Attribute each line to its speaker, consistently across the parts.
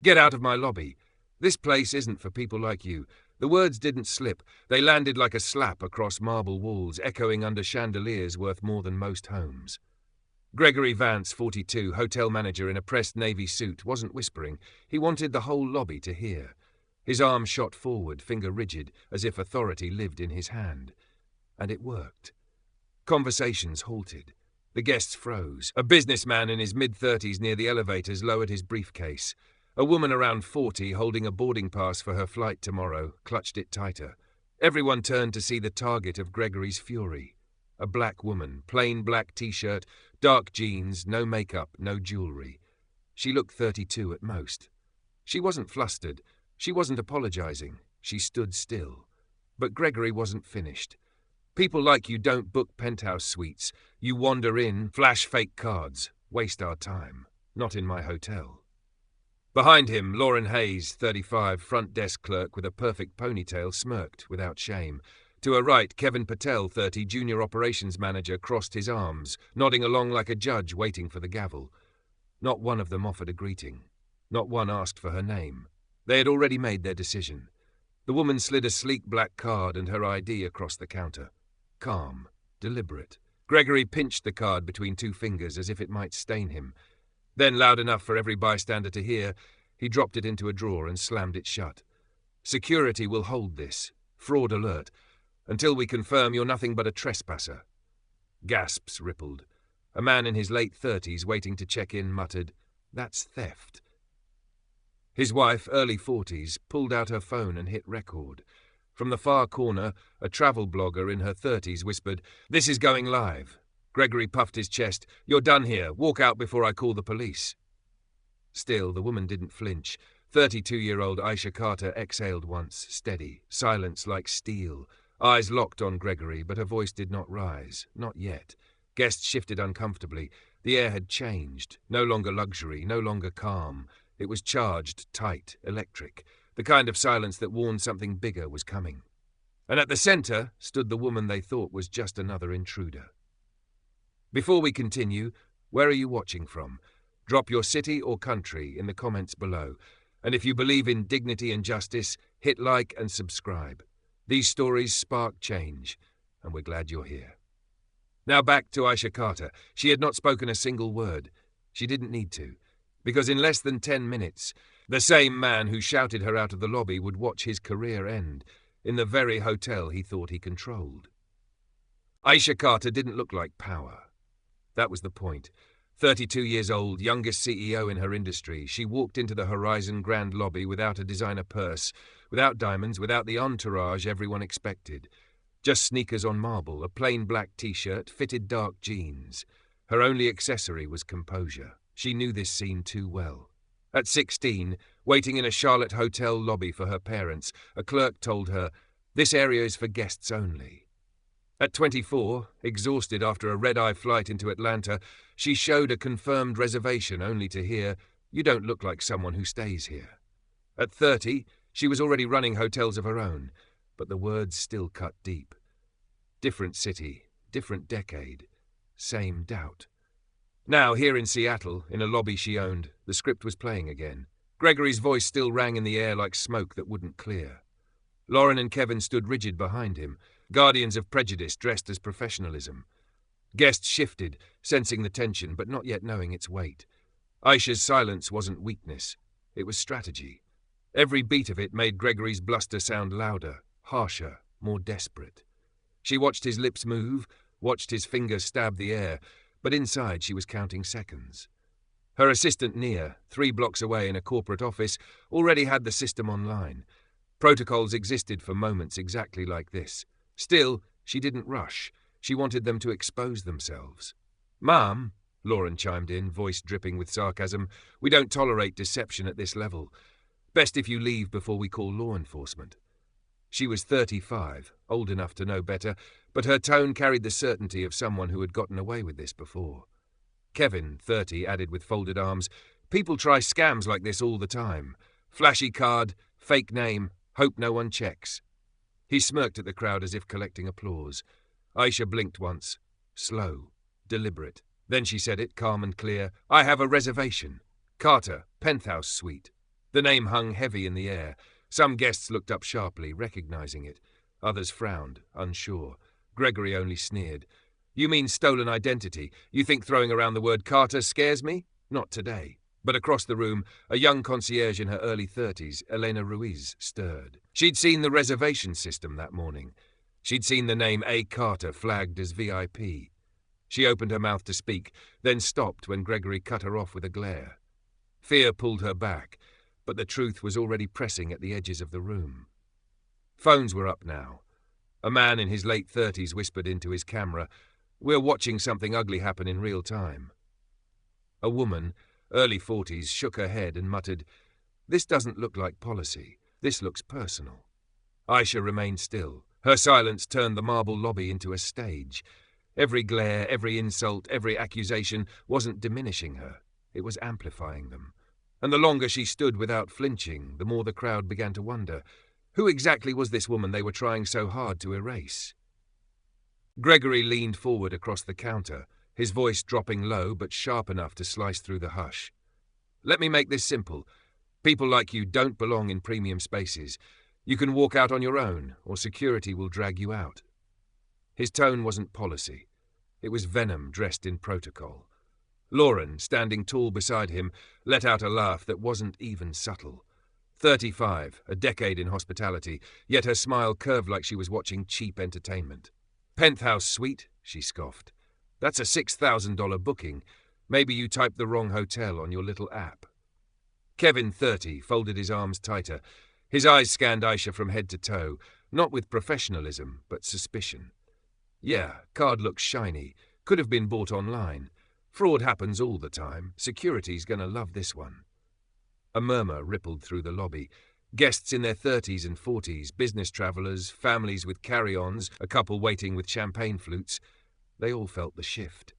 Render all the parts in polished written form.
Speaker 1: "Get out of my lobby. This place isn't for people like you." The words didn't slip. They landed like a slap across marble walls, echoing under chandeliers worth more than most homes. Gregory Vance, 42, hotel manager in a pressed navy suit, wasn't whispering. He wanted the whole lobby to hear. His arm shot forward, finger rigid, as if authority lived in his hand. And it worked. Conversations halted. The guests froze. A businessman in his mid-30s near the elevators lowered his briefcase. A woman around 40, holding a boarding pass for her flight tomorrow, clutched it tighter. Everyone turned to see the target of Gregory's fury. A black woman, plain black t-shirt, dark jeans, no makeup, no jewelry. She looked 32 at most. She wasn't flustered. She wasn't apologizing. She stood still. But Gregory wasn't finished. People like you don't book penthouse suites. You wander in, flash fake cards, waste our time. Not in my hotel. Behind him, Lauren Hayes, 35, front desk clerk with a perfect ponytail, smirked without shame. To her right, Kevin Patel, 30, junior operations manager, crossed his arms, nodding along like a judge waiting for the gavel. Not one of them offered a greeting. Not one asked for her name. They had already made their decision. The woman slid a sleek black card and her ID across the counter. Calm, deliberate. Gregory pinched the card between two fingers as if it might stain him. Then, loud enough for every bystander to hear, he dropped it into a drawer and slammed it shut. "Security will hold this. Fraud alert. Until we confirm you're nothing but a trespasser." Gasps rippled. A man in his late 30s waiting to check in muttered, "That's theft." His wife, early 40s, pulled out her phone and hit record. From the far corner, a travel blogger in her 30s whispered, "This is going live." Gregory puffed his chest. "You're done here. Walk out before I call the police." Still, the woman didn't flinch. 32-year-old Aisha Carter exhaled once, steady, silence like steel. Eyes locked on Gregory, but her voice did not rise. Not yet. Guests shifted uncomfortably. The air had changed. No longer luxury, no longer calm. It was charged, tight, electric. The kind of silence that warned something bigger was coming. And at the center stood the woman they thought was just another intruder. Before we continue, where are you watching from? Drop your city or country in the comments below. And if you believe in dignity and justice, hit like and subscribe. These stories spark change, and we're glad you're here. Now back to Aisha Carter. She had not spoken a single word. She didn't need to, because in less than 10 minutes, the same man who shouted her out of the lobby would watch his career end in the very hotel he thought he controlled. Aisha Carter didn't look like power. That was the point. 32 years old, youngest CEO in her industry, she walked into the Horizon Grand Lobby without a designer purse, without diamonds, without the entourage everyone expected. Just sneakers on marble, a plain black t-shirt, fitted dark jeans. Her only accessory was composure. She knew this scene too well. At 16, waiting in a Charlotte hotel lobby for her parents, a clerk told her, "This area is for guests only." At 24, exhausted after a red-eye flight into Atlanta, she showed a confirmed reservation only to hear, "You don't look like someone who stays here." At 30, she was already running hotels of her own, but the words still cut deep. Different city, different decade, same doubt. Now, here in Seattle, in a lobby she owned, the script was playing again. Gregory's voice still rang in the air like smoke that wouldn't clear. Lauren and Kevin stood rigid behind him, guardians of prejudice dressed as professionalism. Guests shifted, sensing the tension, but not yet knowing its weight. Aisha's silence wasn't weakness. It was strategy. Every beat of it made Gregory's bluster sound louder, harsher, more desperate. She watched his lips move, watched his fingers stab the air, but inside she was counting seconds. Her assistant Nia, 3 blocks away in a corporate office, already had the system online. Protocols existed for moments exactly like this. Still, she didn't rush. She wanted them to expose themselves. "Ma'am," Lauren chimed in, voice dripping with sarcasm, "we don't tolerate deception at this level. Best if you leave before we call law enforcement." She was 35, old enough to know better, but her tone carried the certainty of someone who had gotten away with this before. Kevin, 30, added with folded arms, "People try scams like this all the time. Flashy card, fake name, hope no one checks." He smirked at the crowd as if collecting applause. Aisha blinked once. Slow, deliberate. Then she said it, calm and clear. "I have a reservation. Carter, penthouse suite." The name hung heavy in the air. Some guests looked up sharply, recognizing it. Others frowned, unsure. Gregory only sneered. "You mean stolen identity? You think throwing around the word Carter scares me? Not today." But across the room, a young concierge in her early 30s, Elena Ruiz, stirred. She'd seen the reservation system that morning. She'd seen the name A. Carter flagged as VIP. She opened her mouth to speak, then stopped when Gregory cut her off with a glare. Fear pulled her back, but the truth was already pressing at the edges of the room. Phones were up now. A man in his late 30s whispered into his camera, "We're watching something ugly happen in real time." A woman, early 40s, shook her head and muttered, "This doesn't look like policy. This looks personal." Aisha remained still. Her silence turned the marble lobby into a stage. Every glare, every insult, every accusation wasn't diminishing her. It was amplifying them. And the longer she stood without flinching, the more the crowd began to wonder, who exactly was this woman they were trying so hard to erase? Gregory leaned forward across the counter, his voice dropping low but sharp enough to slice through the hush. "Let me make this simple. People like you don't belong in premium spaces. You can walk out on your own, or security will drag you out." His tone wasn't policy. It was venom dressed in protocol. Lauren, standing tall beside him, let out a laugh that wasn't even subtle. 35, a decade in hospitality, yet her smile curved like she was watching cheap entertainment. "Penthouse suite," she scoffed. "That's a $6,000 booking. Maybe you typed the wrong hotel on your little app." Kevin, 30, folded his arms tighter. His eyes scanned Aisha from head to toe, not with professionalism, but suspicion. "Yeah, card looks shiny. Could have been bought online. Fraud happens all the time. Security's gonna love this one." A murmur rippled through the lobby. Guests in their 30s and 40s, business travelers, families with carry-ons, a couple waiting with champagne flutes. They all felt the shift.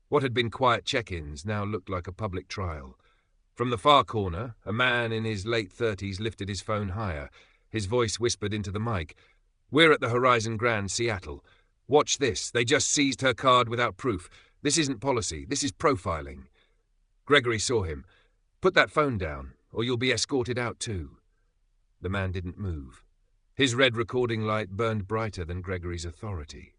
Speaker 1: What had been quiet check-ins now looked like a public trial. From the far corner, a man in his late 30s lifted his phone higher. His voice whispered into the mic. "We're at the Horizon Grand, Seattle. Watch this. They just seized her card without proof. This isn't policy. This is profiling." Gregory saw him. "Put that phone down, or you'll be escorted out too." The man didn't move. His red recording light burned brighter than Gregory's authority.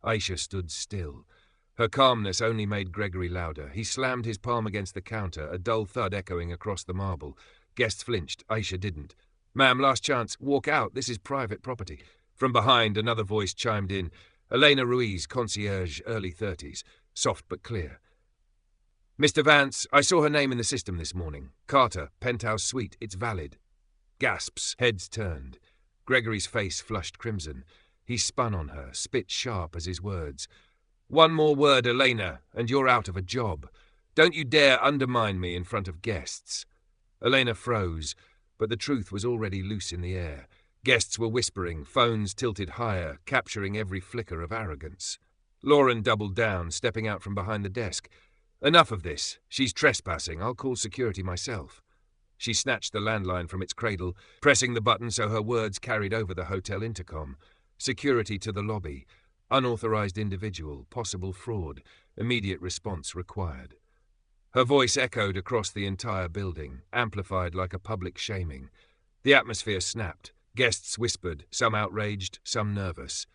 Speaker 1: Aisha stood still. Her calmness only made Gregory louder. He slammed his palm against the counter, a dull thud echoing across the marble. Guests flinched. Aisha didn't. "Ma'am, last chance. Walk out. This is private property." From behind, another voice chimed in. Elena Ruiz, concierge, early 30s. Soft but clear. "Mr. Vance, I saw her name in the system this morning. Carter, penthouse suite. It's valid." Gasps. Heads turned. Gregory's face flushed crimson. He spun on her, spit sharp as his words. "One more word, Elena, and you're out of a job. Don't you dare undermine me in front of guests." Elena froze, but the truth was already loose in the air. Guests were whispering, phones tilted higher, capturing every flicker of arrogance. Lauren doubled down, stepping out from behind the desk. "Enough of this. She's trespassing. I'll call security myself." She snatched the landline from its cradle, pressing the button so her words carried over the hotel intercom. Security to the lobby. Unauthorized individual. Possible fraud. Immediate response required. Her voice echoed across the entire building, amplified like a public shaming. The atmosphere snapped. Guests whispered, some outraged, some nervous.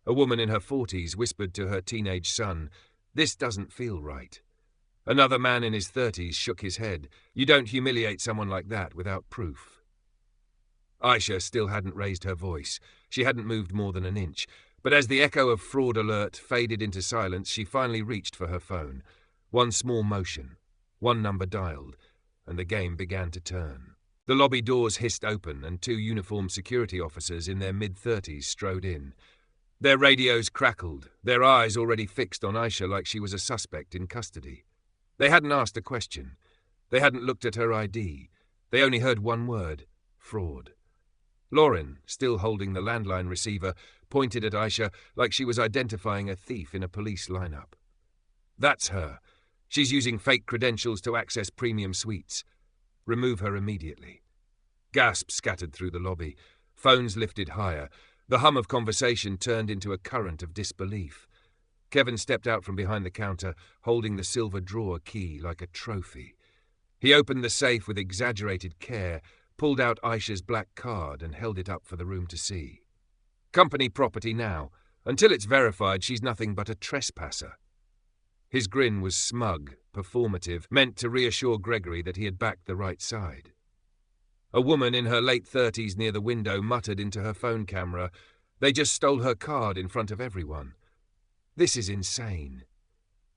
Speaker 1: A woman in her 40s whispered to her teenage son, "This doesn't feel right." Another man in his 30s shook his head. "You don't humiliate someone like that without proof." Aisha still hadn't raised her voice. She hadn't moved more than an inch. But as the echo of fraud alert faded into silence, she finally reached for her phone. One small motion, one number dialed, and the game began to turn. The lobby doors hissed open, and two uniformed security officers in their mid-30s strode in. Their radios crackled, their eyes already fixed on Aisha like she was a suspect in custody. They hadn't asked a question. They hadn't looked at her ID. They only heard one word: fraud. Lauren, still holding the landline receiver, pointed at Aisha like she was identifying a thief in a police lineup. "That's her. She's using fake credentials to access premium suites. Remove her immediately." Gasps scattered through the lobby. Phones lifted higher. The hum of conversation turned into a current of disbelief. Kevin stepped out from behind the counter, holding the silver drawer key like a trophy. He opened the safe with exaggerated care, pulled out Aisha's black card and held it up for the room to see. Company property now. Until it's verified, she's nothing but a trespasser. His grin was smug, performative, meant to reassure Gregory that he had backed the right side. A woman in her late 30s near the window muttered into her phone camera, "They just stole her card in front of everyone." This is insane.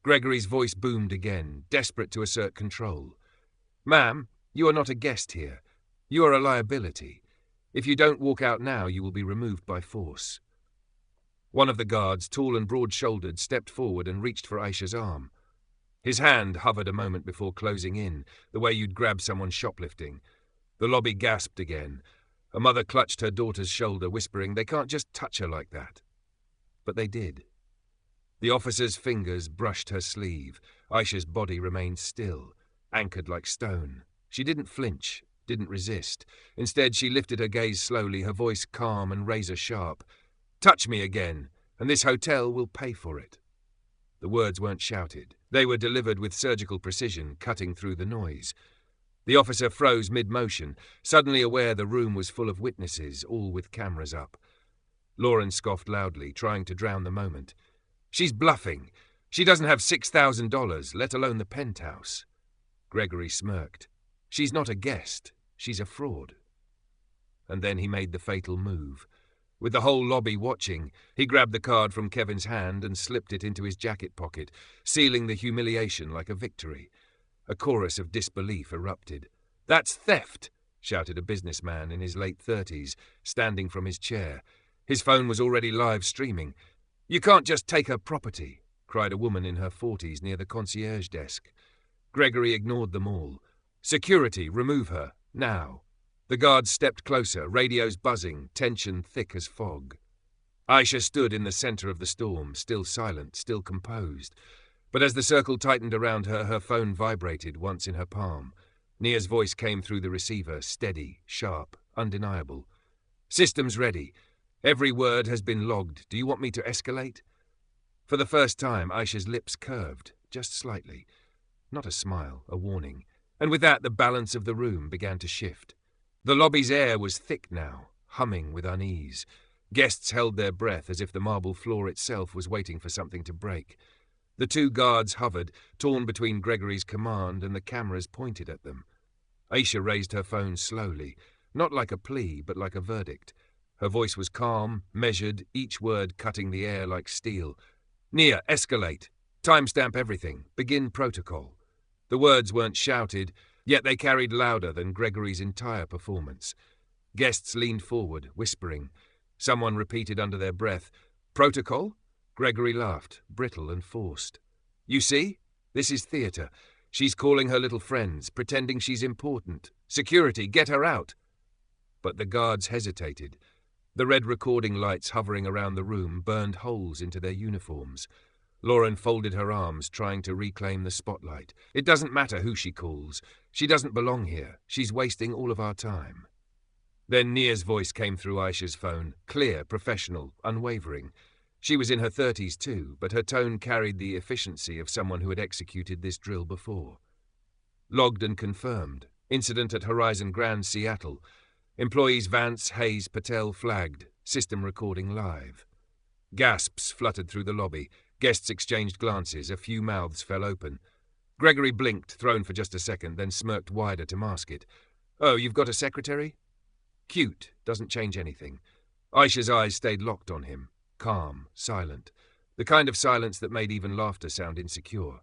Speaker 1: Gregory's voice boomed again, desperate to assert control. "Ma'am, you are not a guest here. You are a liability. If you don't walk out now, you will be removed by force." One of the guards, tall and broad-shouldered, stepped forward and reached for Aisha's arm. His hand hovered a moment before closing in, the way you'd grab someone shoplifting. The lobby gasped again. A mother clutched her daughter's shoulder, whispering, "They can't just touch her like that." But they did. The officer's fingers brushed her sleeve. Aisha's body remained still, anchored like stone. She didn't flinch, didn't resist. Instead, she lifted her gaze slowly, her voice calm and razor-sharp. "Touch me again, and this hotel will pay for it." The words weren't shouted. They were delivered with surgical precision, cutting through the noise. The officer froze mid-motion, suddenly aware the room was full of witnesses, all with cameras up. Lauren scoffed loudly, trying to drown the moment. "She's bluffing. She doesn't have $6,000, let alone the penthouse." Gregory smirked. "She's not a guest. She's a fraud." And then he made the fatal move. With the whole lobby watching, he grabbed the card from Kevin's hand and slipped it into his jacket pocket, sealing the humiliation like a victory. A chorus of disbelief erupted. "That's theft!" shouted a businessman in his late 30s, standing from his chair. His phone was already live streaming. "You can't just take her property," cried a woman in her 40s near the concierge desk. Gregory ignored them all. "Security, remove her, now." The guards stepped closer, radios buzzing, tension thick as fog. Aisha stood in the center of the storm, still silent, still composed. But as the circle tightened around her, her phone vibrated once in her palm. Nia's voice came through the receiver, steady, sharp, undeniable. "Systems ready. Every word has been logged. Do you want me to escalate?" For the first time, Aisha's lips curved, just slightly. Not a smile, a warning. And with that, the balance of the room began to shift. The lobby's air was thick now, humming with unease. Guests held their breath as if the marble floor itself was waiting for something to break. The two guards hovered, torn between Gregory's command and the cameras pointed at them. Aisha raised her phone slowly, not like a plea, but like a verdict. Her voice was calm, measured, each word cutting the air like steel. "Nia, escalate. Timestamp everything. Begin protocol." The words weren't shouted, yet they carried louder than Gregory's entire performance. Guests leaned forward, whispering. Someone repeated under their breath, "Protocol?" Gregory laughed, brittle and forced. "You see? This is theatre. She's calling her little friends, pretending she's important. Security, get her out!" But the guards hesitated. The red recording lights hovering around the room burned holes into their uniforms. Lauren folded her arms, trying to reclaim the spotlight. "It doesn't matter who she calls. She doesn't belong here. She's wasting all of our time." Then Nia's voice came through Aisha's phone, clear, professional, unwavering. She was in her 30s too, but her tone carried the efficiency of someone who had executed this drill before. Logged and confirmed. Incident at Horizon Grand, Seattle. Employees Vance, Hayes, Patel flagged. System recording live. Gasps fluttered through the lobby. Guests exchanged glances. A few mouths fell open. Gregory blinked, thrown for just a second, then smirked wider to mask it. "Oh, you've got a secretary?" Cute. Doesn't change anything. Aisha's eyes stayed locked on him. Calm, silent. The kind of silence that made even laughter sound insecure.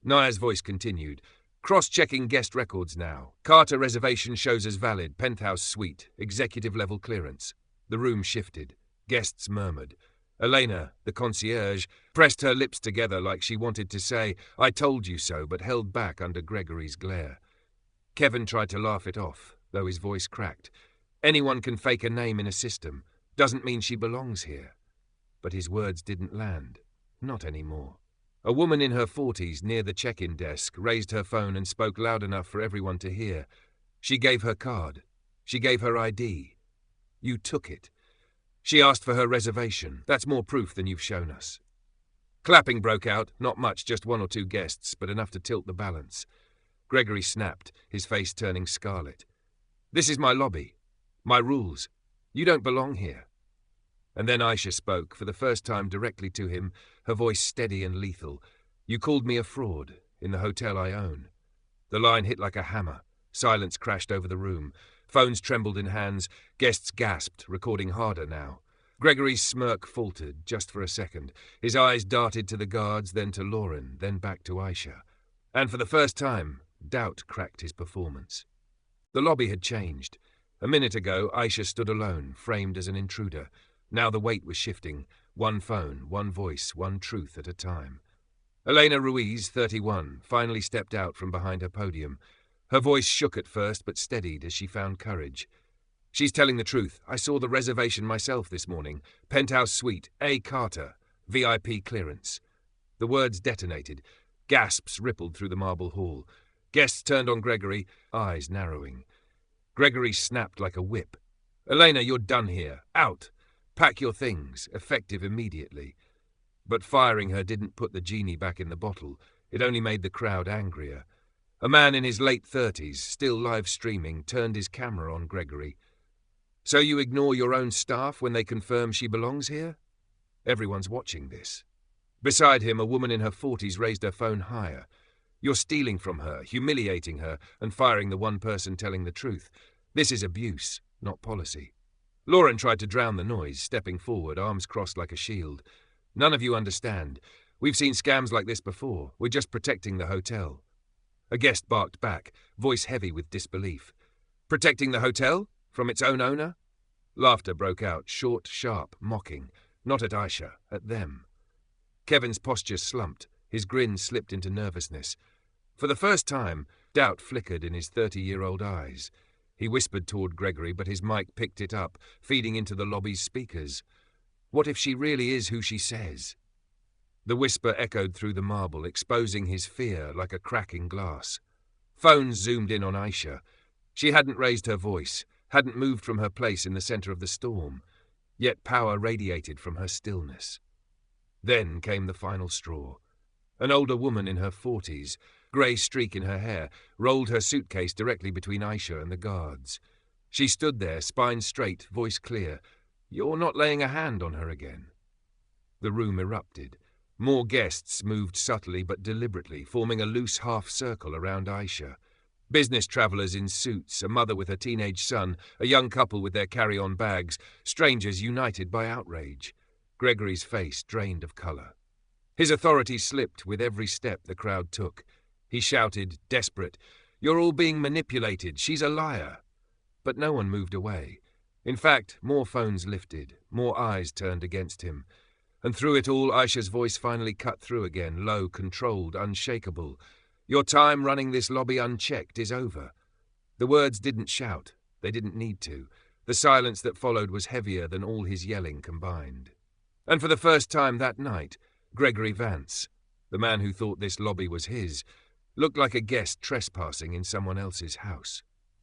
Speaker 1: Nia's voice continued. "Cross-checking guest records now. Carter reservation shows as valid. Penthouse suite. Executive-level clearance." The room shifted. Guests murmured. Elena, the concierge, pressed her lips together like she wanted to say, "I told you so," but held back under Gregory's glare. Kevin tried to laugh it off, though his voice cracked. "Anyone can fake a name in a system. Doesn't mean she belongs here." But his words didn't land. Not anymore. A woman in her 40s near the check-in desk raised her phone and spoke loud enough for everyone to hear. She gave her card. She gave her ID. "You took it. She asked for her reservation. That's more proof than you've shown us." Clapping broke out, not much, just one or two guests, but enough to tilt the balance. Gregory snapped, his face turning scarlet. "This is my lobby. My rules. You don't belong here." And then Aisha spoke, for the first time directly to him, her voice steady and lethal. "You called me a fraud, in the hotel I own." The line hit like a hammer. Silence crashed over the room. Phones trembled in hands. Guests gasped, recording harder now. Gregory's smirk faltered, just for a second. His eyes darted to the guards, then to Lauren, then back to Aisha. And for the first time, doubt cracked his performance. The lobby had changed. A minute ago, Aisha stood alone, framed as an intruder. Now the weight was shifting. One phone, one voice, one truth at a time. Elena Ruiz, 31, finally stepped out from behind her podium. Her voice shook at first, but steadied as she found courage. "She's telling the truth. I saw the reservation myself this morning. Penthouse suite, A. Carter, VIP clearance." The words detonated. Gasps rippled through the marble hall. Guests turned on Gregory, eyes narrowing. Gregory snapped like a whip. "Elena, you're done here. Out. Pack your things, effective immediately." But firing her didn't put the genie back in the bottle. It only made the crowd angrier. A man in his late 30s, still live streaming, turned his camera on Gregory. "So you ignore your own staff when they confirm she belongs here?" Everyone's watching this. Beside him, a woman in her 40s raised her phone higher. "You're stealing from her, humiliating her, and firing the one person telling the truth. This is abuse, not policy." Lauren tried to drown the noise, stepping forward, arms crossed like a shield. "None of you understand. We've seen scams like this before. We're just protecting the hotel." A guest barked back, voice heavy with disbelief. "Protecting the hotel? From its own owner?" Laughter broke out, short, sharp, mocking. Not at Aisha, at them. Kevin's posture slumped. His grin slipped into nervousness. For the first time, doubt flickered in his 30-year-old eyes. He whispered toward Gregory, but his mic picked it up, feeding into the lobby's speakers. "What if she really is who she says?" The whisper echoed through the marble, exposing his fear like a crack in glass. Phones zoomed in on Aisha. She hadn't raised her voice, hadn't moved from her place in the center of the storm, yet power radiated from her stillness. Then came the final straw. An older woman in her 40s, grey streak in her hair, rolled her suitcase directly between Aisha and the guards. She stood there, spine straight, voice clear. "You're not laying a hand on her again." The room erupted. More guests moved subtly but deliberately, forming a loose half-circle around Aisha. Business travellers in suits, a mother with her teenage son, a young couple with their carry-on bags, strangers united by outrage. Gregory's face drained of colour. His authority slipped with every step the crowd took. He shouted, desperate, "You're all being manipulated. She's a liar." But no one moved away. In fact, more phones lifted, more eyes turned against him. And through it all, Aisha's voice finally cut through again, low, controlled, unshakable. "Your time running this lobby unchecked is over." The words didn't shout. They didn't need to. The silence that followed was heavier than all his yelling combined. And for the first time that night, Gregory Vance, the man who thought this lobby was his, looked like a guest trespassing in someone else's house.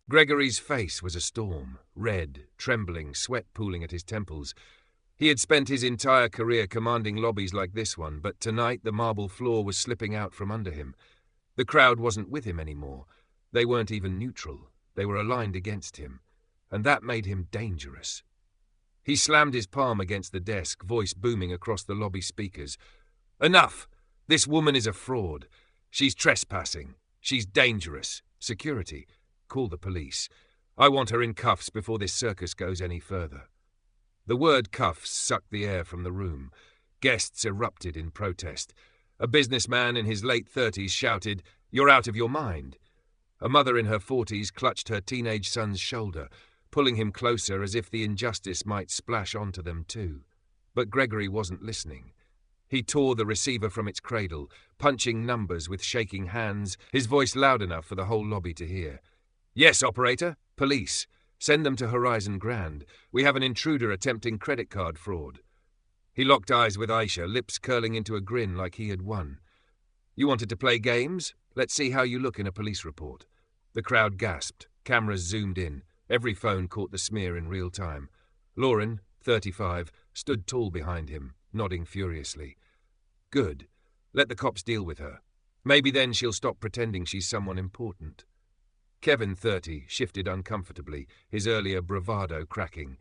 Speaker 1: Gregory's face was a storm, red, trembling, sweat pooling at his temples. He had spent his entire career commanding lobbies like this one, but tonight the marble floor was slipping out from under him. The crowd wasn't with him anymore. They weren't even neutral. They were aligned against him. And that made him dangerous. He slammed his palm against the desk, voice booming across the lobby speakers. "Enough! This woman is a fraud. She's trespassing. She's dangerous. Security. Call the police. I want her in cuffs before this circus goes any further." The word cuffs sucked the air from the room. Guests erupted in protest. A businessman in his late 30s shouted, "You're out of your mind." A mother in her 40s clutched her teenage son's shoulder, pulling him closer as if the injustice might splash onto them too. But Gregory wasn't listening. He tore the receiver from its cradle, punching numbers with shaking hands, his voice loud enough for the whole lobby to hear. "Yes, operator. Police. Send them to Horizon Grand. We have an intruder attempting credit card fraud." He locked eyes with Aisha, lips curling into a grin like he had won. "You wanted to play games? Let's see how you look in a police report." The crowd gasped. Cameras zoomed in. Every phone caught the smear in real time. Lauren, 35, stood tall behind him, nodding furiously. "Good. Let the cops deal with her." Maybe then she'll stop pretending she's someone important. Kevin, 30, shifted uncomfortably, his earlier bravado cracking.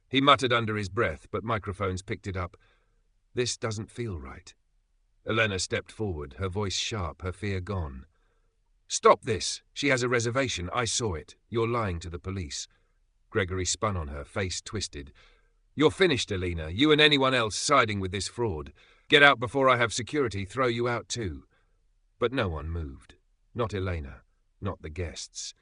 Speaker 1: He muttered under his breath, but microphones picked it up. This doesn't feel right. Elena stepped forward, her voice sharp, her fear gone. Stop this! She has a reservation. I saw it. You're lying to the police. Gregory spun on her, face twisted. You're finished, Elena. You and anyone else siding with this fraud. Get out before I have security throw you out too. But no one moved. Not Elena. Not the guests.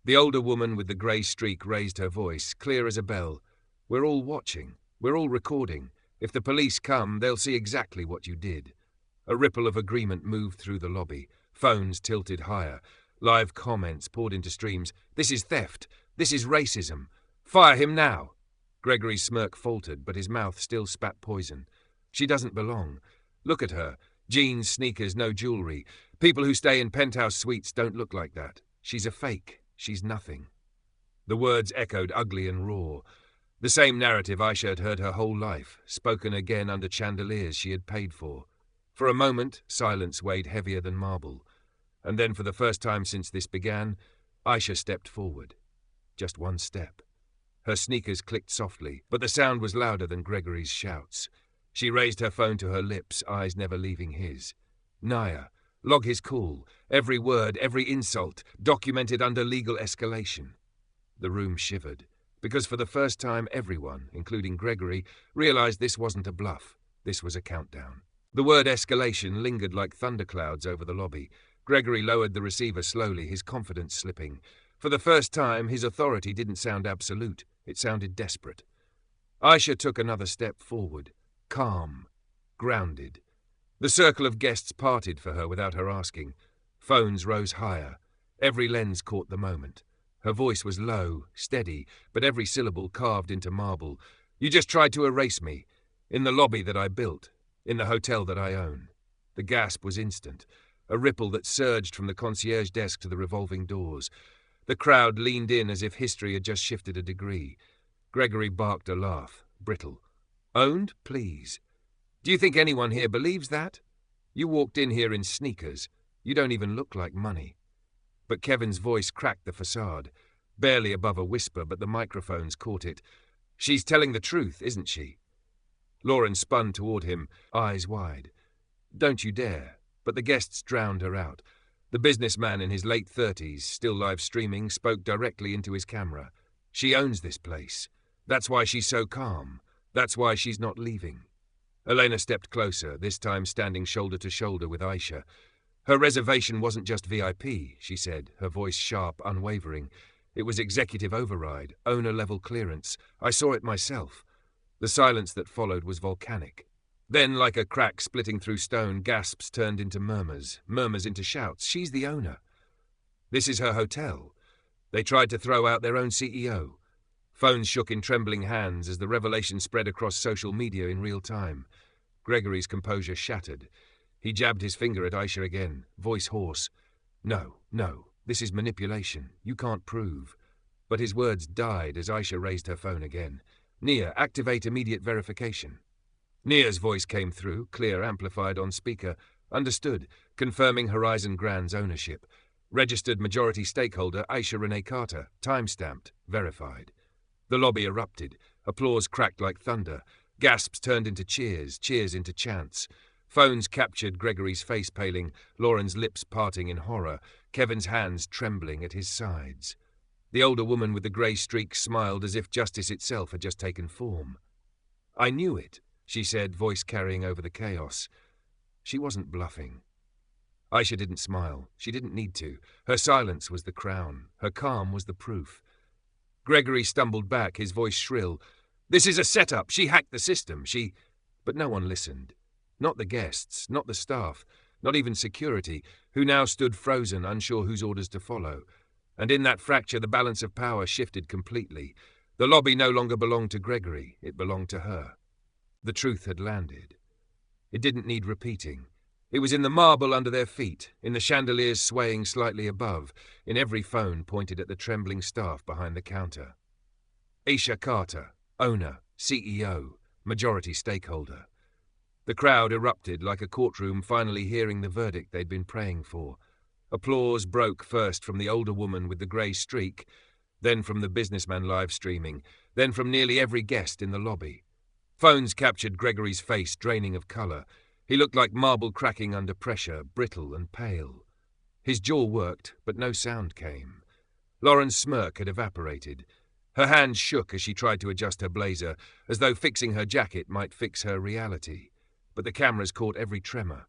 Speaker 1: The older woman with the grey streak raised her voice, clear as a bell. We're all watching. We're all recording. If the police come, they'll see exactly what you did. A ripple of agreement moved through the lobby. Phones tilted higher. Live comments poured into streams. This is theft. This is racism. Fire him now. Gregory's smirk faltered, but his mouth still spat poison. She doesn't belong. Look at her. Jeans, sneakers, no jewelry. People who stay in penthouse suites don't look like that. She's a fake. She's nothing. The words echoed ugly and raw. The same narrative Aisha had heard her whole life, spoken again under chandeliers she had paid for. For a moment, silence weighed heavier than marble. And then, for the first time since this began, Aisha stepped forward. Just one step. Her sneakers clicked softly, but the sound was louder than Gregory's shouts. She raised her phone to her lips, eyes never leaving his. Naya, log his call. Every word, every insult, documented under legal escalation. The room shivered, because for the first time everyone, including Gregory, realized this wasn't a bluff. This was a countdown. The word escalation lingered like thunderclouds over the lobby. Gregory lowered the receiver slowly, his confidence slipping. For the first time, his authority didn't sound absolute. It sounded desperate. Aisha took another step forward, calm, grounded. The circle of guests parted for her without her asking. Phones rose higher. Every lens caught the moment. Her voice was low, steady, but every syllable carved into marble. You just tried to erase me. In the lobby that I built. In the hotel that I own. The gasp was instant, a ripple that surged from the concierge desk to the revolving doors. The crowd leaned in as if history had just shifted a degree. Gregory barked a laugh, brittle. Owned, please. Do you think anyone here believes that? You walked in here in sneakers. You don't even look like money. But Kevin's voice cracked the facade, barely above a whisper, but the microphones caught it. She's telling the truth, isn't she? Lauren spun toward him, eyes wide. Don't you dare. But the guests drowned her out. The businessman in his late 30s, still live streaming, spoke directly into his camera. She owns this place. That's why she's so calm. That's why she's not leaving. Elena stepped closer, this time standing shoulder to shoulder with Aisha. Her reservation wasn't just VIP, she said, her voice sharp, unwavering. It was executive override, owner-level clearance. I saw it myself. The silence that followed was volcanic. Then, like a crack splitting through stone, gasps turned into murmurs, murmurs into shouts. She's the owner. This is her hotel. They tried to throw out their own CEO. Phones shook in trembling hands as the revelation spread across social media in real time. Gregory's composure shattered. He jabbed his finger at Aisha again, voice hoarse. No, this is manipulation. You can't prove. But his words died as Aisha raised her phone again. Nia, activate immediate verification. Nia's voice came through, clear, amplified on speaker. Understood, confirming Horizon Grand's ownership. Registered majority stakeholder Aisha Carter, time-stamped, verified. The lobby erupted. Applause cracked like thunder. Gasps turned into cheers, cheers into chants. Phones captured Gregory's face paling, Lauren's lips parting in horror, Kevin's hands trembling at his sides. The older woman with the grey streak smiled as if justice itself had just taken form. I knew it, she said, voice carrying over the chaos. She wasn't bluffing. Aisha didn't smile. She didn't need to. Her silence was the crown. Her calm was the proof. Gregory stumbled back, his voice shrill. This is a setup. She hacked the system. But no one listened. Not the guests, not the staff, not even security, who now stood frozen, unsure whose orders to follow. And in that fracture, the balance of power shifted completely. The lobby no longer belonged to Gregory. It belonged to her. The truth had landed. It didn't need repeating. It was in the marble under their feet, in the chandeliers swaying slightly above, in every phone pointed at the trembling staff behind the counter. Aisha Carter, owner, CEO, majority stakeholder. The crowd erupted like a courtroom finally hearing the verdict they'd been praying for. Applause broke first from the older woman with the grey streak, then from the businessman live streaming, then from nearly every guest in the lobby. Phones captured Gregory's face draining of colour. He looked like marble cracking under pressure, brittle and pale. His jaw worked, but no sound came. Lauren's smirk had evaporated. Her hands shook as she tried to adjust her blazer, as though fixing her jacket might fix her reality. But the cameras caught every tremor.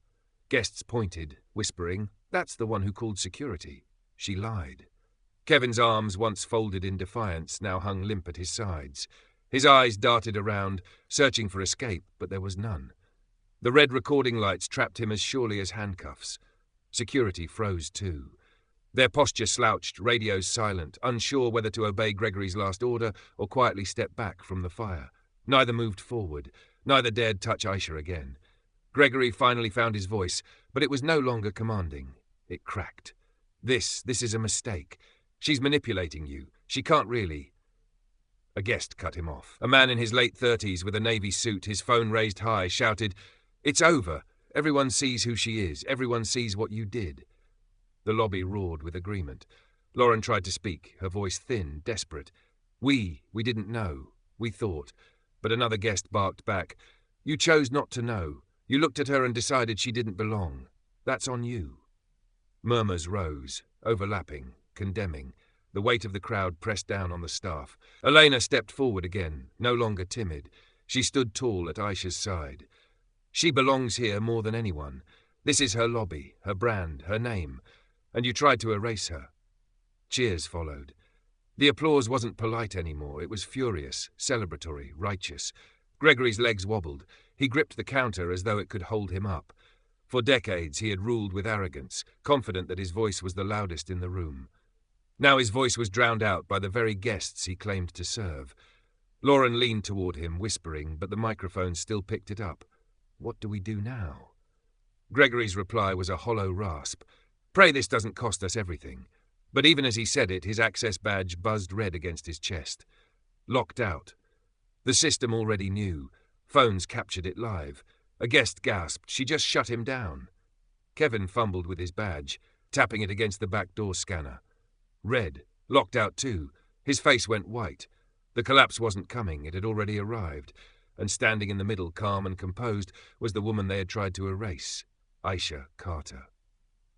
Speaker 1: Guests pointed, whispering, "That's the one who called security." She lied. Kevin's arms, once folded in defiance, now hung limp at his sides. His eyes darted around, searching for escape, but there was none. The red recording lights trapped him as surely as handcuffs. Security froze too. Their posture slouched, radios silent, unsure whether to obey Gregory's last order or quietly step back from the fire. Neither moved forward. Neither dared touch Aisha again. Gregory finally found his voice, but it was no longer commanding. It cracked. This is a mistake. She's manipulating you. She can't really. A guest cut him off. A man in his late 30s with a navy suit, his phone raised high, shouted, "It's over. Everyone sees who she is. Everyone sees what you did." The lobby roared with agreement. Lauren tried to speak, her voice thin, desperate. We didn't know. We thought. But another guest barked back, "You chose not to know. You looked at her and decided she didn't belong. That's on you." Murmurs rose, overlapping, condemning. The weight of the crowd pressed down on the staff. Elena stepped forward again, no longer timid. She stood tall at Aisha's side. "She belongs here more than anyone. This is her lobby, her brand, her name. And you tried to erase her." Cheers followed. The applause wasn't polite anymore. It was furious, celebratory, righteous. Gregory's legs wobbled. He gripped the counter as though it could hold him up. For decades he had ruled with arrogance, confident that his voice was the loudest in the room. Now his voice was drowned out by the very guests he claimed to serve. Lauren leaned toward him, whispering, but the microphone still picked it up. "What do we do now?" Gregory's reply was a hollow rasp. "Pray this doesn't cost us everything." But even as he said it, his access badge buzzed red against his chest. Locked out. The system already knew. Phones captured it live. A guest gasped. She just shut him down. Kevin fumbled with his badge, tapping it against the back door scanner. Red. Locked out too. His face went white. The collapse wasn't coming. It had already arrived. And standing in the middle, calm and composed, was the woman they had tried to erase. Aisha Carter.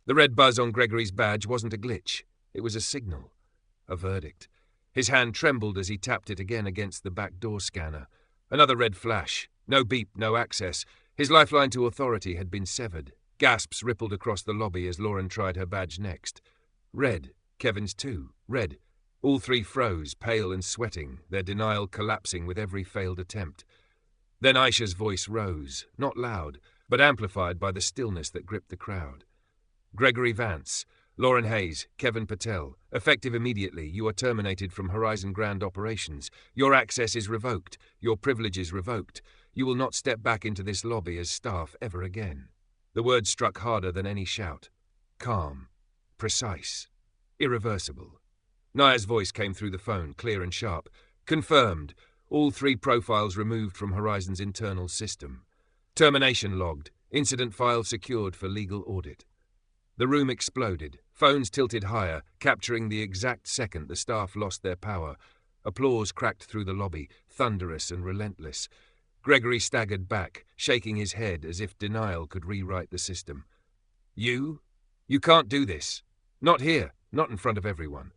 Speaker 1: The red buzz on Gregory's badge wasn't a glitch. It was a signal. A verdict. His hand trembled as he tapped it again against the back door scanner. Another red flash. No beep, no access. His lifeline to authority had been severed. Gasps rippled across the lobby as Lauren tried her badge next. Red. Kevin's too. Red. All three froze, pale and sweating, their denial collapsing with every failed attempt. Then Aisha's voice rose, not loud, but amplified by the stillness that gripped the crowd. "Gregory Vance, Lauren Hayes, Kevin Patel, effective immediately, you are terminated from Horizon Grand Operations. Your access is revoked. Your privileges revoked. You will not step back into this lobby as staff ever again." The words struck harder than any shout. Calm. Precise. Irreversible. Naya's voice came through the phone, clear and sharp. "Confirmed. All three profiles removed from Horizon's internal system. Termination logged. Incident file secured for legal audit." The room exploded. Phones tilted higher, capturing the exact second the staff lost their power. Applause cracked through the lobby, thunderous and relentless. Gregory staggered back, shaking his head as if denial could rewrite the system. "You? You can't do this. Not here. Not in front of everyone."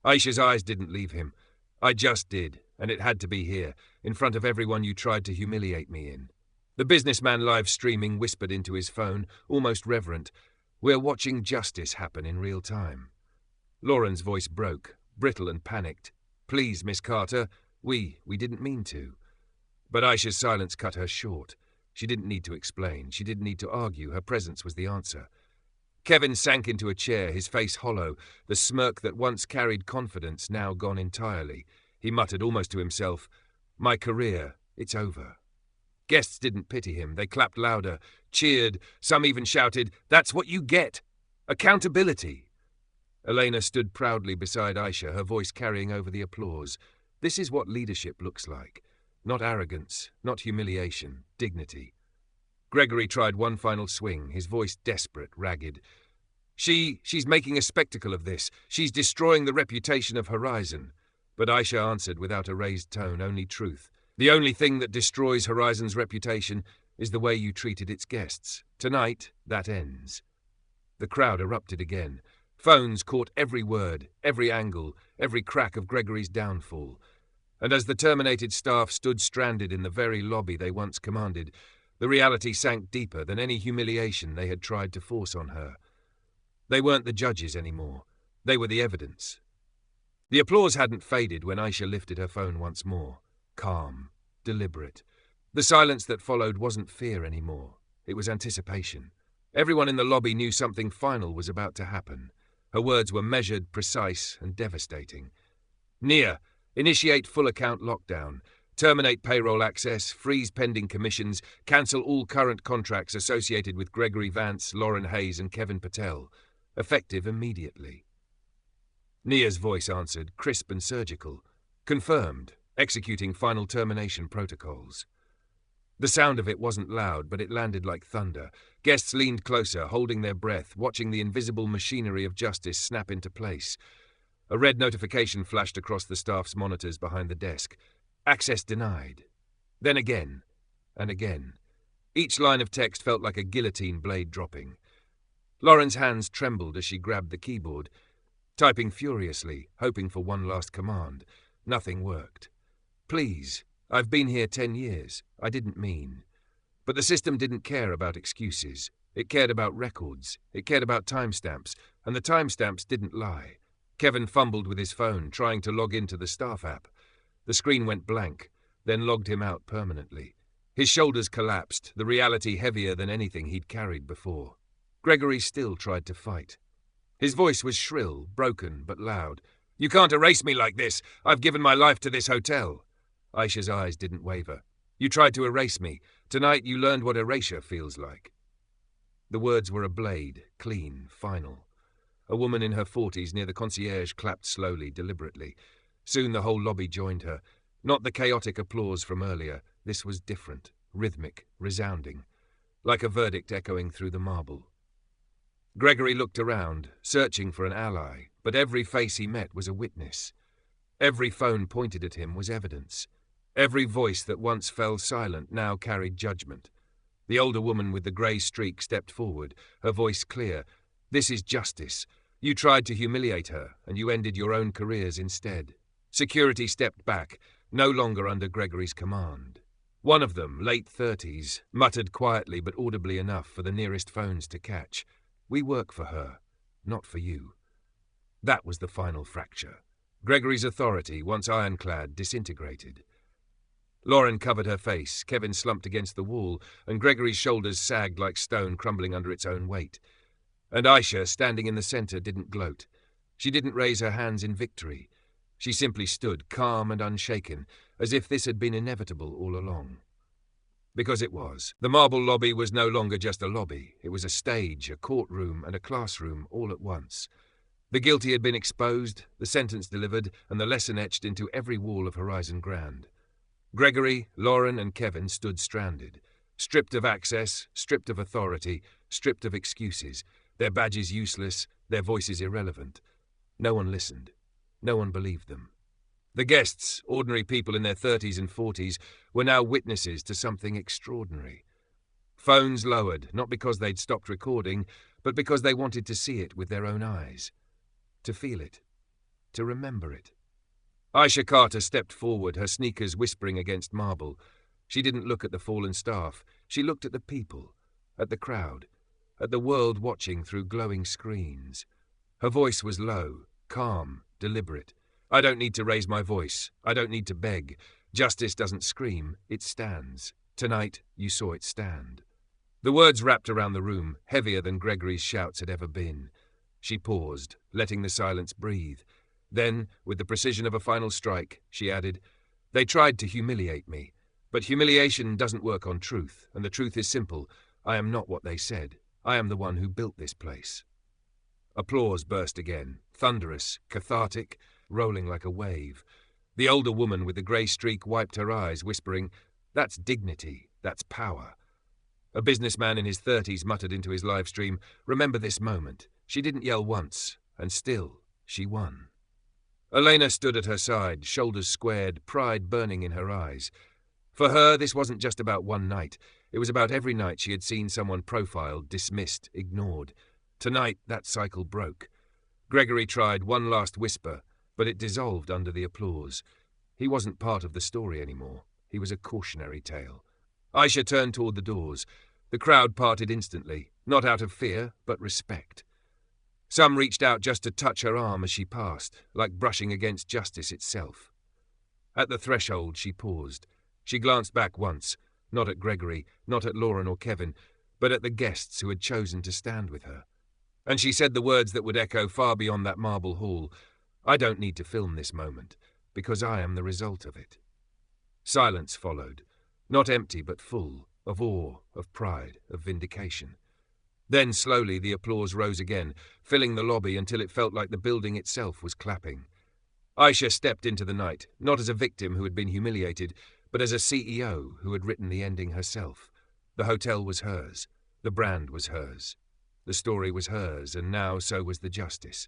Speaker 1: Aisha's eyes didn't leave him. "I just did, and it had to be here, in front of everyone you tried to humiliate me in." The businessman live streaming whispered into his phone, almost reverent, "We're watching justice happen in real time." Lauren's voice broke, brittle and panicked. "Please, Miss Carter, we didn't mean to." But Aisha's silence cut her short. She didn't need to explain. She didn't need to argue. Her presence was the answer. Kevin sank into a chair, his face hollow, the smirk that once carried confidence now gone entirely. He muttered almost to himself, "My career, it's over." Guests didn't pity him. They clapped louder, cheered. Some even shouted, "That's what you get! Accountability!" Elena stood proudly beside Aisha, her voice carrying over the applause. This is what leadership looks like. Not arrogance, not humiliation, dignity. Gregory tried one final swing, his voice desperate, ragged. She's making a spectacle of this. She's destroying the reputation of Horizon. But Aisha answered without a raised tone, only truth. The only thing that destroys Horizon's reputation is the way you treated its guests. Tonight, that ends. The crowd erupted again. Phones caught every word, every angle, every crack of Gregory's downfall. And as the terminated staff stood stranded in the very lobby they once commanded, the reality sank deeper than any humiliation they had tried to force on her. They weren't the judges anymore. They were the evidence. The applause hadn't faded when Aisha lifted her phone once more. Calm, deliberate. The silence that followed wasn't fear anymore. It was anticipation. Everyone in the lobby knew something final was about to happen. Her words were measured, precise, and devastating. Nia, initiate full account lockdown. Terminate payroll access, freeze pending commissions, cancel all current contracts associated with Gregory Vance, Lauren Hayes, and Kevin Patel. Effective immediately. Nia's voice answered, crisp and surgical. Confirmed, executing final termination protocols. The sound of it wasn't loud, but it landed like thunder. Guests leaned closer, holding their breath, watching the invisible machinery of justice snap into place. A red notification flashed across the staff's monitors behind the desk. Access denied. Then again, and again. Each line of text felt like a guillotine blade dropping. Lauren's hands trembled as she grabbed the keyboard, typing furiously, hoping for one last command. Nothing worked. Please, I've been here 10 years. I didn't mean. But the system didn't care about excuses. It cared about records. It cared about timestamps, and the timestamps didn't lie. Kevin fumbled with his phone, trying to log into the staff app. The screen went blank, then logged him out permanently. His shoulders collapsed, the reality heavier than anything he'd carried before. Gregory still tried to fight. His voice was shrill, broken, but loud. You can't erase me like this. I've given my life to this hotel. Aisha's eyes didn't waver. You tried to erase me. Tonight you learned what erasure feels like. The words were a blade, clean, final. A woman in her 40s near the concierge clapped slowly, deliberately. Soon the whole lobby joined her. Not the chaotic applause from earlier. This was different, rhythmic, resounding, like a verdict echoing through the marble. Gregory looked around, searching for an ally, but every face he met was a witness. Every phone pointed at him was evidence. Every voice that once fell silent now carried judgment. The older woman with the grey streak stepped forward, her voice clear. This is justice. You tried to humiliate her, and you ended your own careers instead. Security stepped back, no longer under Gregory's command. One of them, late 30s, muttered quietly but audibly enough for the nearest phones to catch. We work for her, not for you. That was the final fracture. Gregory's authority, once ironclad, disintegrated. Lauren covered her face, Kevin slumped against the wall, and Gregory's shoulders sagged like stone crumbling under its own weight. And Aisha, standing in the center, didn't gloat. She didn't raise her hands in victory. She simply stood, calm and unshaken, as if this had been inevitable all along. Because it was. The marble lobby was no longer just a lobby. It was a stage, a courtroom, and a classroom all at once. The guilty had been exposed, the sentence delivered, and the lesson etched into every wall of Horizon Grand. Gregory, Lauren, and Kevin stood stranded, stripped of access, stripped of authority, stripped of excuses, their badges useless, their voices irrelevant. No one listened. No one believed them. The guests, ordinary people in their 30s and 40s, were now witnesses to something extraordinary. Phones lowered, not because they'd stopped recording, but because they wanted to see it with their own eyes. To feel it. To remember it. Aisha Carter stepped forward, her sneakers whispering against marble. She didn't look at the fallen staff. She looked at the people, at the crowd, at the world watching through glowing screens. Her voice was low, calm, deliberate. I don't need to raise my voice. I don't need to beg. Justice doesn't scream. It stands. Tonight, you saw it stand. The words wrapped around the room, heavier than Gregory's shouts had ever been. She paused, letting the silence breathe. Then, with the precision of a final strike, she added, They tried to humiliate me. But humiliation doesn't work on truth, and the truth is simple. I am not what they said. I am the one who built this place. Applause burst again, thunderous, cathartic, rolling like a wave. The older woman with the grey streak wiped her eyes, whispering, That's dignity, that's power. A businessman in his 30s muttered into his live stream, "Remember this moment." She didn't yell once, and still, she won. Elena stood at her side, shoulders squared, pride burning in her eyes. For her, this wasn't just about one night. It was about every night she had seen someone profiled, dismissed, ignored. Tonight, that cycle broke. Gregory tried one last whisper, but it dissolved under the applause. He wasn't part of the story anymore. He was a cautionary tale. Aisha turned toward the doors. The crowd parted instantly, not out of fear, but respect. Some reached out just to touch her arm as she passed, like brushing against justice itself. At the threshold, she paused. She glanced back once, not at Gregory, not at Lauren or Kevin, but at the guests who had chosen to stand with her. And she said the words that would echo far beyond that marble hall. "I don't need to film this moment, because I am the result of it." Silence followed, not empty but full, of awe, of pride, of vindication. Then slowly the applause rose again, filling the lobby until it felt like the building itself was clapping. Aisha stepped into the night, not as a victim who had been humiliated, but as a CEO who had written the ending herself. The hotel was hers. The brand was hers. The story was hers, and now so was the justice.